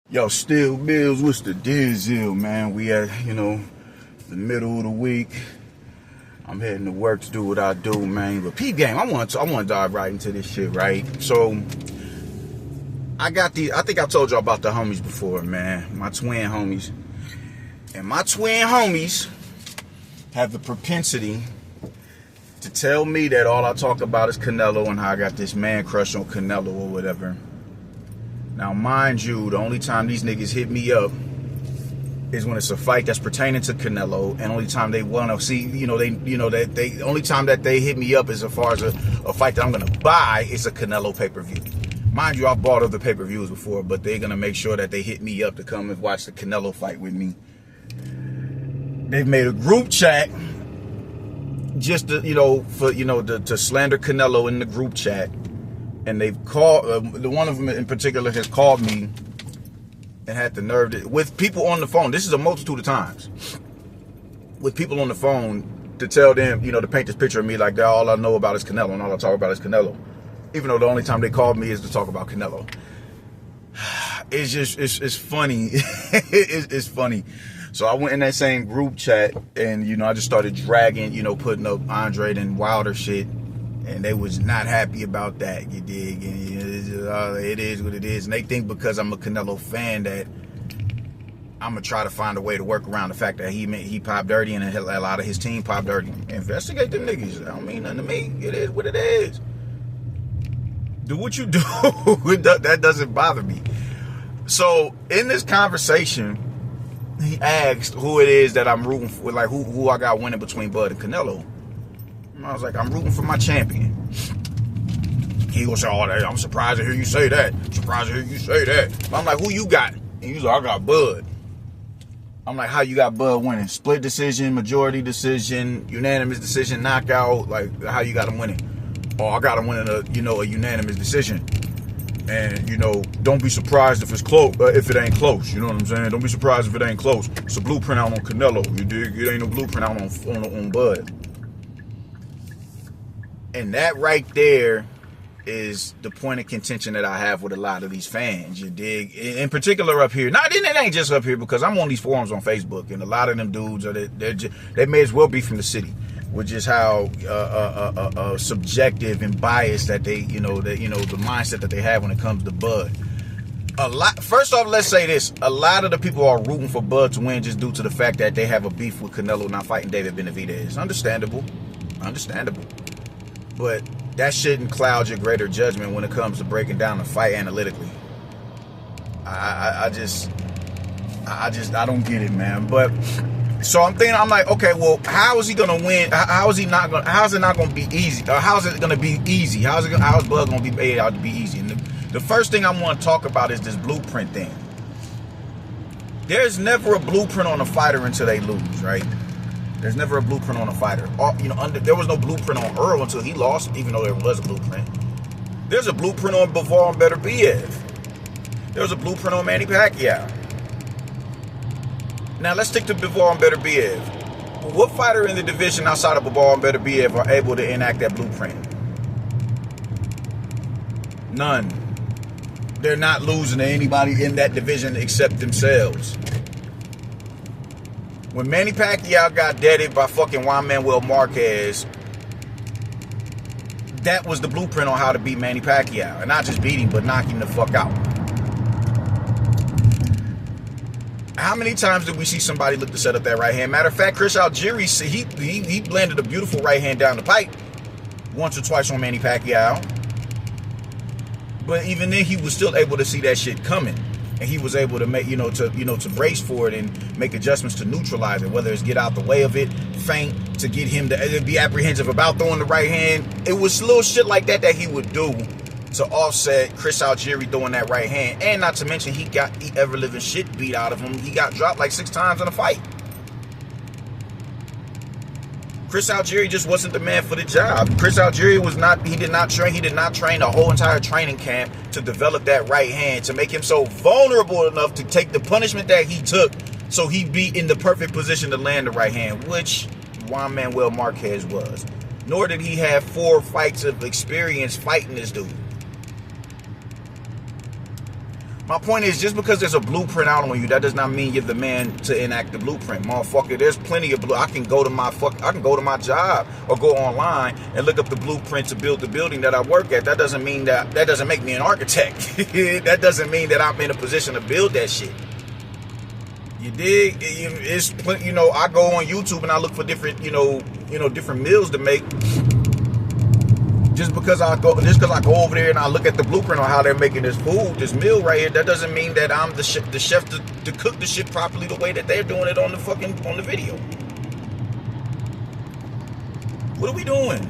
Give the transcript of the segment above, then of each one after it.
Yo, Still Bills, what's the deal, man? We at, the middle of the week. I'm heading to work to do what I do, man. But P game, I want to dive right into this shit, right? So I think I told y'all about the homies before, man. My twin homies. And my twin homies have the propensity to tell me that all I talk about is Canelo and how I got this man crush on Canelo or whatever. Now, mind you, the only time these niggas hit me up is when it's a fight that's pertaining to Canelo, and only time they want to see, only time that they hit me up is as far as a fight that I'm gonna buy is a Canelo pay-per-view. Mind you, I've bought other pay-per-views before, but they're gonna make sure that they hit me up to come and watch the Canelo fight with me. They've made a group chat just to, to slander Canelo in the group chat. And they've called, the one of them in particular has called me and had the nerve to, with people on the phone. This is a multitude of times. With people on the phone to tell them, to paint this picture of me like that all I know about is Canelo and all I talk about is Canelo. Even though the only time they called me is to talk about Canelo. It's just, it's funny. it's funny. So I went in that same group chat and, I just started dragging, putting up Andre and Wilder shit. And they was not happy about that, you dig? And it is what it is. And they think because I'm a Canelo fan that I'm going to try to find a way to work around the fact that he popped dirty and a lot of his team popped dirty. Investigate them niggas. I don't mean nothing to me. It is what it is. Do what you do. That doesn't bother me. So in this conversation, he asked who it is that I'm rooting for, like who I got winning between Bud and Canelo. I was like, I'm rooting for my champion. He gonna say, I'm surprised to hear you say that. Surprised to hear you say that. I'm like, who you got? And he's like, I got Bud. I'm like, how you got Bud winning? Split decision, majority decision, unanimous decision, knockout. Like, how you got him winning? Oh, I got him winning a unanimous decision. And, don't be surprised if it's close, if it ain't close. You know what I'm saying? Don't be surprised if it ain't close. It's a blueprint out on Canelo. You dig? It ain't no blueprint out on Bud. And that right there is the point of contention that I have with a lot of these fans, you dig? In particular up here. It ain't just up here because I'm on these forums on Facebook, and a lot of them dudes, they may as well be from the city, which is how subjective and biased that the mindset that they have when it comes to Bud. First off, let's say this. A lot of the people are rooting for Bud to win just due to the fact that they have a beef with Canelo not fighting David Benavidez. Understandable. But that shouldn't cloud your greater judgment when it comes to breaking down the fight analytically. I don't get it, man. But so I'm like, okay, well, how is he gonna win? How's it not gonna be easy? Or how's it gonna be easy? How's Bud gonna be made out to be easy? And the first thing I want to talk about is this blueprint thing. There's never a blueprint on a fighter until they lose, right? There's never a blueprint on a fighter. There was no blueprint on Earl until he lost, even though there was a blueprint. There's a blueprint on Bivol and Beterbiev. There's a blueprint on Manny Pacquiao. Now let's stick to Bivol and Beterbiev. What fighter in the division outside of Bivol and Beterbiev are able to enact that blueprint? None. They're not losing to anybody in that division except themselves. When Manny Pacquiao got deaded by fucking Juan Manuel Marquez, that was the blueprint on how to beat Manny Pacquiao. And not just beat him, but knock him the fuck out. How many times did we see somebody look to set up that right hand? Matter of fact, Chris Algieri, he landed a beautiful right hand down the pipe once or twice on Manny Pacquiao. But even then, he was still able to see that shit coming. And he was able to make, to brace for it and make adjustments to neutralize it, whether it's get out the way of it, feint to get him to be apprehensive about throwing the right hand. It was little shit like that he would do to offset Chris Algieri throwing that right hand. And not to mention, he got the ever-living shit beat out of him. He got dropped like 6 times in a fight. Chris Algieri just wasn't the man for the job. Chris Algieri did not train a whole entire training camp to develop that right hand, to make him so vulnerable enough to take the punishment that he took so he'd be in the perfect position to land the right hand, which Juan Manuel Marquez was. Nor did he have 4 fights of experience fighting this dude. My point is, just because there's a blueprint out on you, that does not mean you're the man to enact the blueprint, motherfucker. There's plenty of I can go to my job or go online and look up the blueprint to build the building that I work at. That doesn't mean that doesn't make me an architect. That doesn't mean that I'm in a position to build that shit. You dig? It's I go on YouTube and I look for different different meals to make. Just because I go over there and I look at the blueprint on how they're making this meal right here, that doesn't mean that I'm the chef to cook the shit properly the way that they're doing it on the video. What are we doing?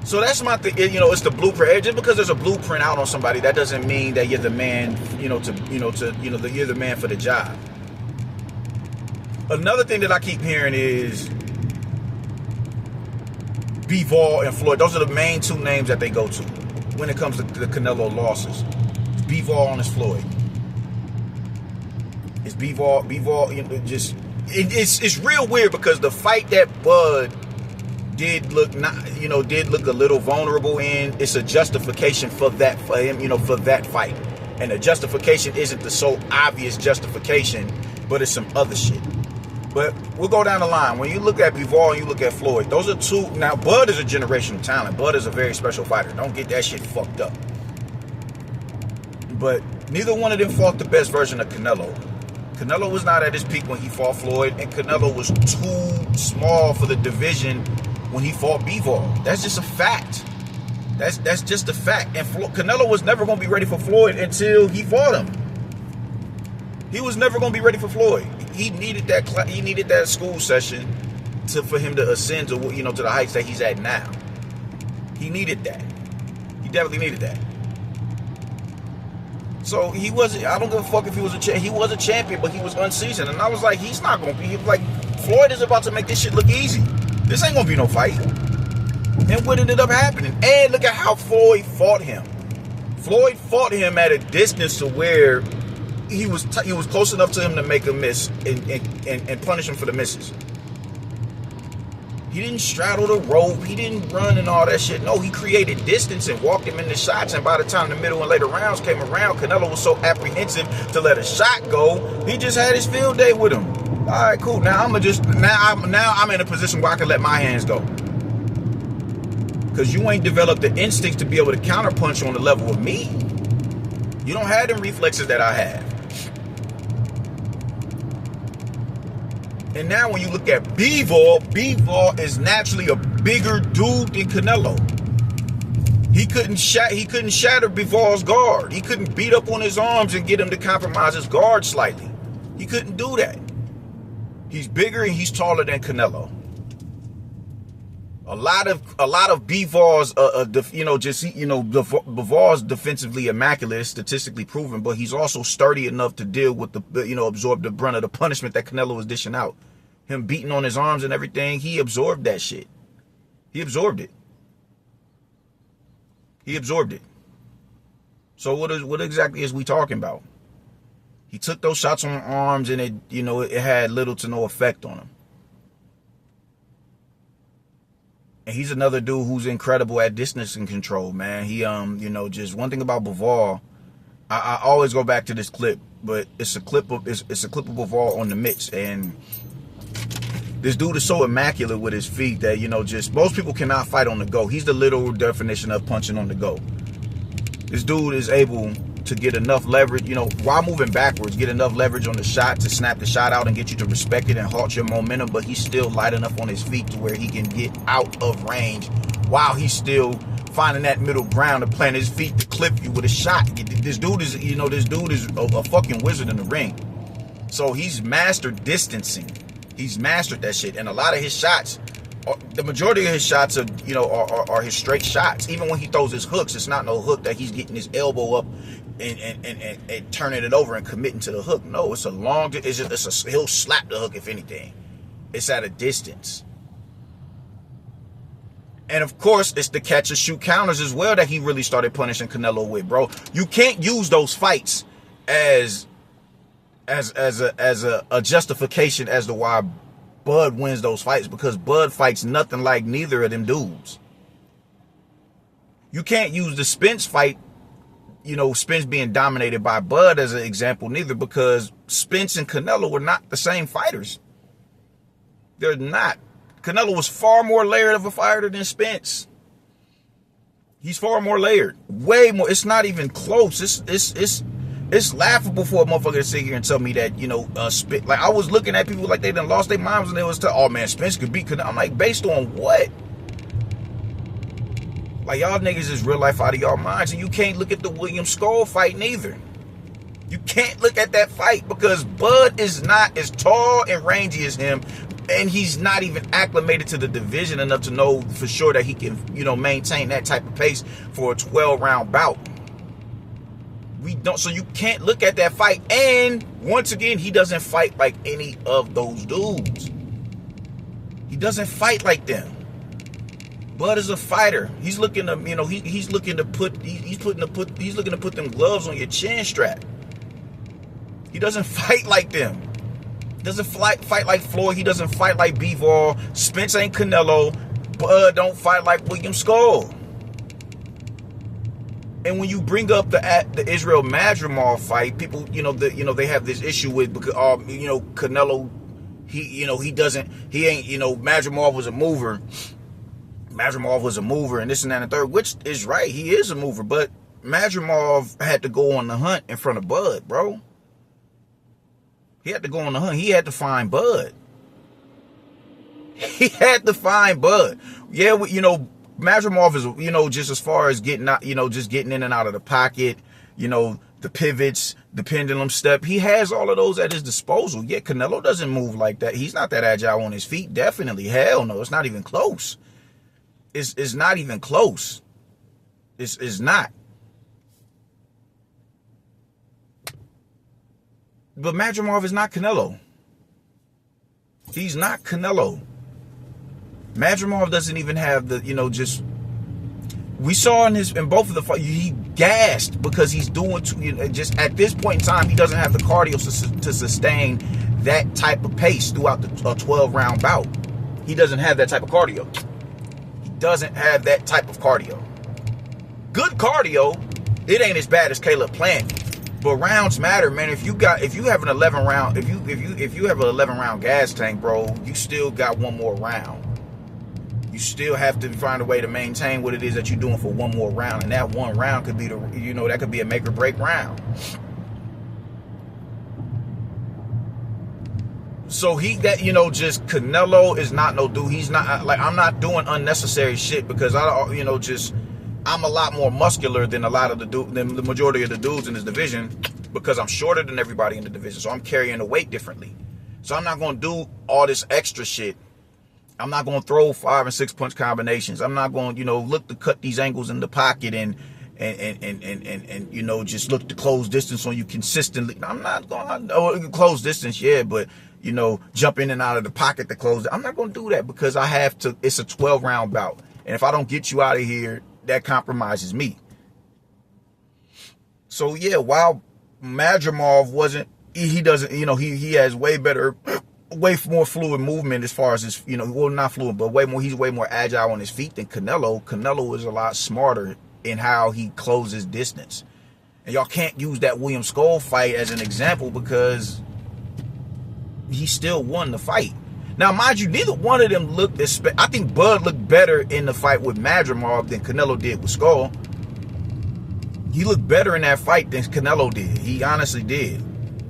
So that's my thing. It's the blueprint. Just because there's a blueprint out on somebody, that doesn't mean that you're the man. You're the man for the job. Another thing that I keep hearing is Bivol and Floyd. Those are the main two names that they go to when it comes to the Canelo losses. It's Bivol and it's Floyd. It's Bivol. It's real weird because the fight that Bud did look a little vulnerable in. It's a justification for him, for that fight. And the justification isn't the so obvious justification, but it's some other shit. But we'll go down the line. When you look at Bivol and you look at Floyd, those are two. Now, Bud is a generational talent. Bud is a very special fighter. Don't get that shit fucked up. But neither one of them fought the best version of Canelo. Canelo was not at his peak when he fought Floyd, and Canelo was too small for the division when he fought Bivol. That's just a fact. That's just a fact. And Canelo was never going to be ready for Floyd until he fought him. He was never going to be ready for Floyd. He needed that school session for him to ascend to to the heights that he's at now. He needed that. He definitely needed that. So he wasn't. I don't give a fuck if he was a champion. He was a champion, but he was unseasoned. And I was like, he's not going to be like Floyd is about to make this shit look easy. This ain't going to be no fight. And what ended up happening? And look at how Floyd fought him. Floyd fought him at a distance to where he was close enough to him to make a miss and punish him for the misses. He didn't straddle the rope. He didn't run and all that shit. No, he created distance and walked him into shots. And by the time the middle and later rounds came around, Canelo was so apprehensive to let a shot go. He just had his field day with him. All right, cool. Now I'm in a position where I can let my hands go. Because you ain't developed the instincts to be able to counterpunch on the level of me. You don't have the reflexes that I have. And now when you look at Bivol is naturally a bigger dude than Canelo. He couldn't shatter Bivol's guard. He couldn't beat up on his arms and get him to compromise his guard slightly. He couldn't do that. He's bigger and he's taller than Canelo. A lot of Bivol's, Bivol's defensively immaculate, statistically proven, but he's also sturdy enough to deal with absorb the brunt of the punishment that Canelo was dishing out. Him beating on his arms and everything, he absorbed that shit. He absorbed it. So what exactly is we talking about? He took those shots on arms and it had little to no effect on him. And he's another dude who's incredible at distance and control, man. He, just one thing about Bivol, I always go back to this clip, but it's a clip of Bivol on the mitts, and this dude is so immaculate with his feet that just most people cannot fight on the go. He's the literal definition of punching on the go. This dude is able to get enough leverage, while moving backwards, get enough leverage on the shot to snap the shot out and get you to respect it and halt your momentum, but he's still light enough on his feet to where he can get out of range while he's still finding that middle ground to plant his feet to clip you with a shot. This dude is a fucking wizard in the ring. So he's mastered distancing. He's mastered that shit. And a lot of his shots, the majority of his shots are his straight shots. Even when he throws his hooks, it's not no hook that he's getting his elbow up and turning it over and committing to the hook. No, it's a long, he'll slap the hook if anything. It's at a distance. And of course, it's the catch and shoot counters as well that he really started punishing Canelo with, bro. You can't use those fights as a justification as to why Bud wins those fights, because Bud fights nothing like neither of them dudes. You can't use the Spence fight Spence being dominated by Bud as an example, neither, because Spence and Canelo were not the same fighters. They're not. Canelo was far more layered of a fighter than Spence. He's far more layered. Way more. It's not even close. It's laughable for a motherfucker to sit here and tell me that, Spence. Like, I was looking at people like they done lost their minds and they was oh man, Spence could beat Canelo. I'm like, based on what? Like, y'all niggas is real life out of y'all minds, and you can't look at the William Skull fight neither. You can't look at that fight because Bud is not as tall and rangy as him, and he's not even acclimated to the division enough to know for sure that he can, maintain that type of pace for a 12-round bout. So you can't look at that fight. And once again, he doesn't fight like any of those dudes. He doesn't fight like them. Bud is a fighter. He's looking to, he's looking to put them gloves on your chin strap. He doesn't fight like them. He doesn't fight like Floyd. He doesn't fight like Bivol. Spence ain't Canelo. Bud don't fight like William Skull. And when you bring up the Israel Madrimov fight, people, they have this issue with, because Canelo, Madrimov was a mover. Madrimov was a mover and this and that and the third, which is right. He is a mover, but Madrimov had to go on the hunt in front of Bud, bro. He had to go on the hunt. He had to find Bud. He had to find Bud. Yeah, Madrimov is, just as far as getting out, just getting in and out of the pocket, the pivots, the pendulum step. He has all of those at his disposal. Yeah, Canelo doesn't move like that. He's not that agile on his feet. Definitely. Hell no. It's not even close. It's not even close. It's not. But Madrimov is not Canelo. He's not Canelo. Madrimov doesn't even have the, we saw in both of the fights, he gassed because he's doing, just at this point in time, he doesn't have the cardio to sustain that type of pace throughout a 12-round bout. He doesn't have that type of cardio. Doesn't have that type of cardio. Good cardio, it ain't as bad as Caleb Plant, but rounds matter, man. If you have an 11 round, if you have an 11 round gas tank, bro, you still got one more round. You still have to find a way to maintain what it is that you're doing for one more round, and that one round could be that could be a make or break round. So just Canelo is not no dude. He's not like, I'm not doing unnecessary shit because I'm a lot more muscular than than the majority of the dudes in this division, because I'm shorter than everybody in the division. So I'm carrying the weight differently. So I'm not going to do all this extra shit. I'm not going to throw 5 and 6 punch combinations. I'm not going to, look to cut these angles in the pocket and just look to close distance on you consistently. I'm not going to close distance, yeah, but jump in and out of the pocket to close it. I'm not going to do that because I have to. It's a 12-round bout. And if I don't get you out of here, that compromises me. So, yeah, while Madrimov he doesn't, he has way more fluid movement as far as his, well, not fluid, but he's way more agile on his feet than Canelo. Canelo is a lot smarter in how he closes distance. And y'all can't use that William Skull fight as an example because he still won the fight. Now, mind you, neither one of them looked I think Bud looked better in the fight with Madrimov than Canelo did with Skull. He looked better in that fight than Canelo did. He honestly did.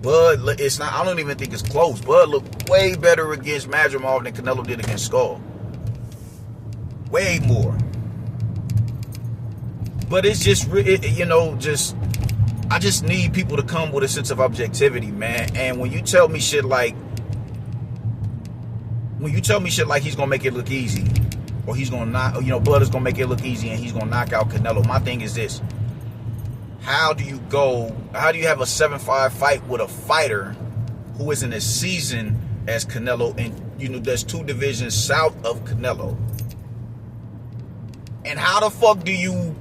Bud, I don't even think it's close. Bud looked way better against Madrimov than Canelo did against Skull. Way more. But it's just, I just need people to come with a sense of objectivity, man. And when you tell me shit like he's gonna make it look easy, or he's gonna not, Bud is gonna make it look easy and he's gonna knock out Canelo. My thing is this: how do you have a 7-5 fight with a fighter who isn't as seasoned as Canelo, and there's 2 divisions south of Canelo? And how the fuck do you,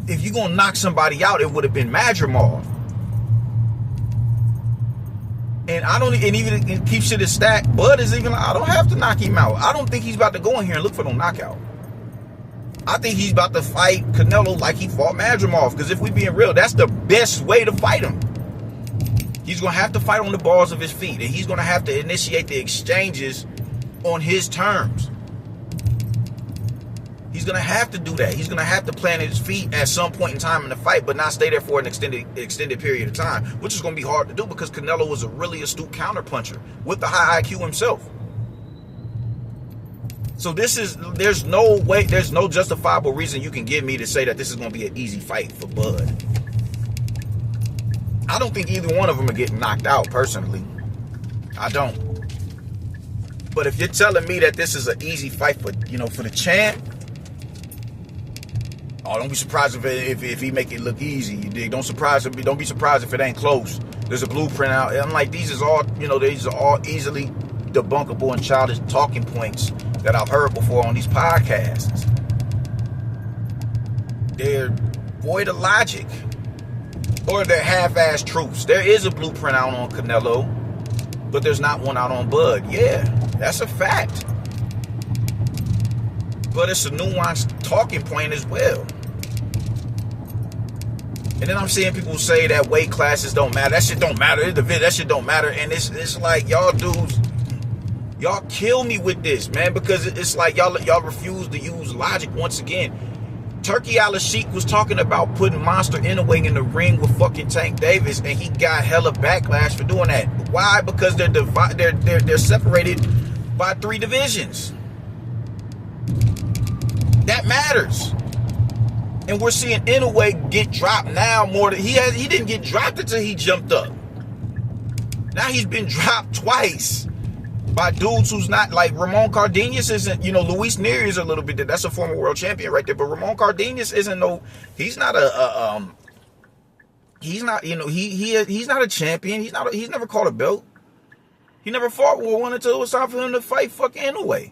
if you're gonna knock somebody out, it would have been Madrimov. And even keep shit as stacked. Bud is even like, I don't have to knock him out. I don't think he's about to go in here and look for no knockout. I think he's about to fight Canelo like he fought Madrimov. Because if we being real, that's the best way to fight him. He's going to have to fight on the balls of his feet. And he's going to have to initiate the exchanges on his terms. He's going to have to do that. He's going to have to plant his feet at some point in time in the fight, but not stay there for an extended period of time, which is going to be hard to do because Canelo was a really astute counterpuncher with the high IQ himself. So there's no justifiable reason you can give me to say that this is going to be an easy fight for Bud. I don't think either one of them are getting knocked out, personally. I don't. But if you're telling me that this is an easy fight for the champ, oh, don't be surprised if he make it look easy. You dig? Don't be surprised if it ain't close. There's a blueprint out. I'm like, these are all easily debunkable and childish talking points that I've heard before on these podcasts. They're void of logic. Or they're half-assed truths. There is a blueprint out on Canelo, but there's not one out on Bud. Yeah, that's a fact. But it's a nuanced talking point as well. And then I'm seeing people say that weight classes don't matter. That shit don't matter. That shit don't matter. And it's like, y'all dudes, y'all kill me with this, man, because it's like y'all refuse to use logic once again. Turkey Al-Sheikh was talking about putting Monster Inoue in the ring with fucking Tank Davis, and he got hella backlash for doing that. Why? Because they're separated by 3 divisions. That matters. And we're seeing Inoue get dropped now more than he didn't get dropped until he jumped up. Now he's been dropped twice by dudes who's not like Ramon Cardenas isn't, Luis Nery is a little bit, that's a former world champion right there, but Ramon Cardenas isn't he's not he's not a champion. He's never caught a belt. He never fought with one until it was time for him to fight fucking Inoue.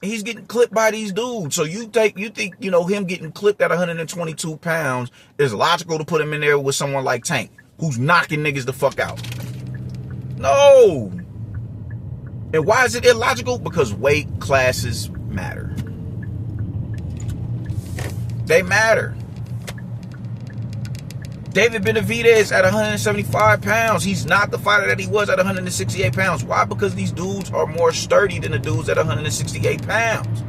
And he's getting clipped by these dudes. So you think him getting clipped at 122 pounds is logical to put him in there with someone like Tank, who's knocking niggas the fuck out? No. And why is it illogical? Because weight classes matter. They matter. David Benavidez at 175 pounds. He's not the fighter that he was at 168 pounds. Why? Because these dudes are more sturdy than the dudes at 168 pounds.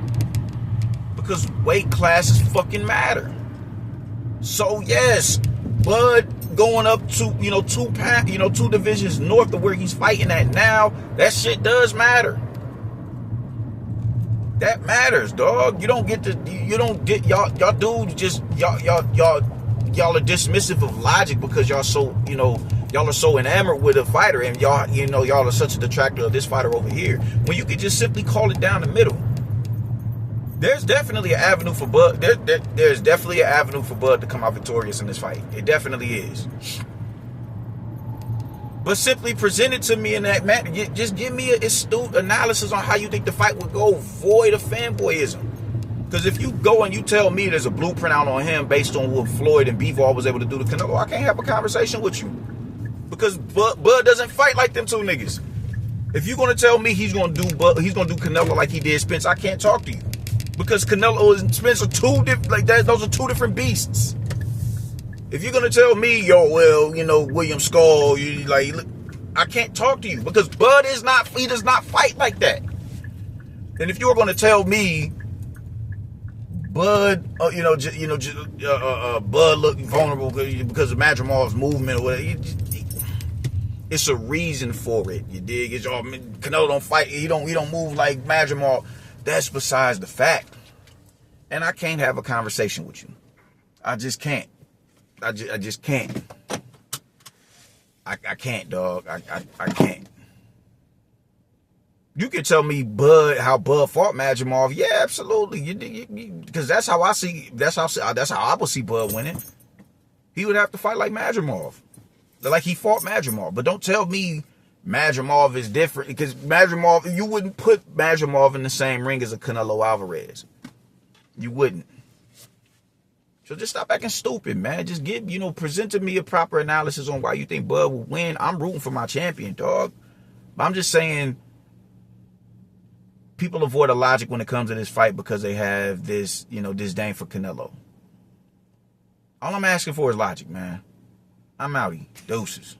Because weight classes fucking matter. So yes, Bud going up to 2 divisions north of where he's fighting at now, that shit does matter. That matters, dog. Y'all dudes just y'all are dismissive of logic because y'all are so enamored with a fighter, and y'all are such a detractor of this fighter over here, when you could just simply call it down the middle. There's definitely an avenue for Bud. There's definitely an avenue for Bud to come out victorious in this fight. It definitely is. But simply present it to me in that manner. Just give me an astute analysis on how you think the fight would go, void of fanboyism. Because if you go and you tell me there's a blueprint out on him based on what Floyd and Bivol was able to do to Canelo, I can't have a conversation with you. Because Bud doesn't fight like them two niggas. If you're going to tell me he's going to do Canelo like he did Spence, I can't talk to you. Because Canelo and Spence are two different, those are two different beasts. If you're gonna tell me, William Skull, I can't talk to you because Bud he does not fight like that. And if you were gonna tell me, Bud, Bud looked vulnerable because of Madrimov's movement or whatever, it's a reason for it. You dig? Canelo don't fight. He don't move like Madrimov. That's besides the fact. And I can't have a conversation with you. I just can't. I just can't. I can't, dog. I can't. You can tell me how Bud fought Madrimov. Yeah, absolutely. Because that's how I see. That's how I would see Bud winning. He would have to fight like Madrimov, like he fought Madrimov. But don't tell me Madrimov is different, because Madrimov, you wouldn't put Madrimov in the same ring as a Canelo Alvarez. You wouldn't. So just stop acting stupid, man. Just present to me a proper analysis on why you think Bud will win. I'm rooting for my champion, dog. But I'm just saying, people avoid the logic when it comes to this fight because they have this, disdain for Canelo. All I'm asking for is logic, man. I'm outie. Deuces.